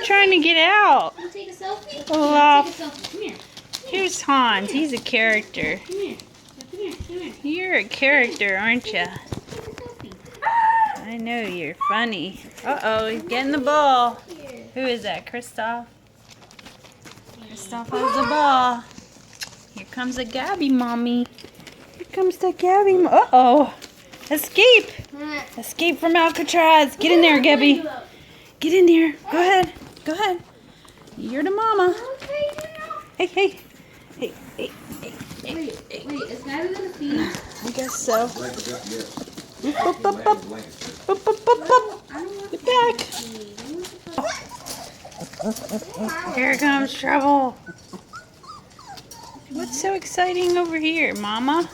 trying to get out. Want to take a selfie? Olaf. Take a selfie. Come here. Here's Hans. He's a character. Come here. Come here. Come here. You're a character, aren't you? Take a selfie. I know, you're funny. Uh-oh, he's getting the ball. Who is that, Kristoff? Kristoff has the ball. Here comes the Gabby mommy. Here comes the Gabby. Uh-oh. Escape. Escape from Alcatraz. Get in there, Gabby. Get in there. Go ahead. Go ahead. You're the mama. Hey, hey. Hey, hey, hey. Wait, is Gabby gonna feed? I guess so. Boop, boop, boop. Boop, boop, boop, boop. Get back. Here comes trouble. What's so exciting over here, Mama?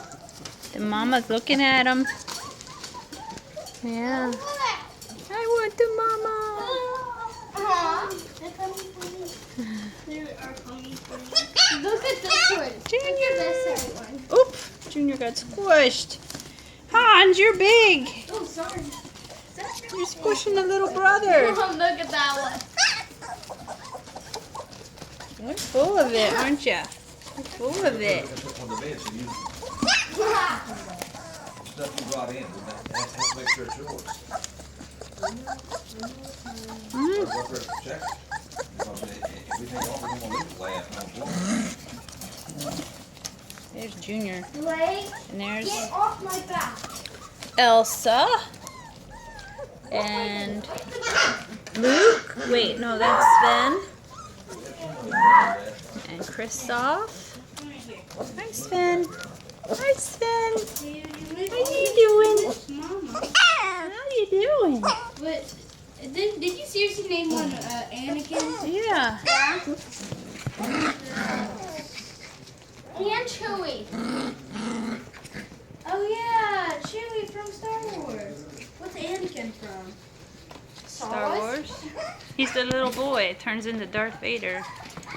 The mama's looking at him. Yeah. I want the mama. Look at this one. Junior. Oop. Junior got squished. Hans, you're big. Oh, sorry. You're squishing the little brother. Oh, look at that one. You're full of it, aren't you? You're full of it. Stuff you brought in, we have to make sure it's yours. Check. If we take off, we're gonna leave it last. There's Junior. Blake, And there's get off my back. Elsa. And Luke. Wait, no, that's Sven. And Kristoff. Hi, Sven. Hi, Sven. How you doing? How you doing? But did you seriously name one Anakin? Yeah. And Chewie. Oh yeah, Chewie from Star Wars. What's Anakin from? Star Wars. He's the little boy. Turns into Darth Vader.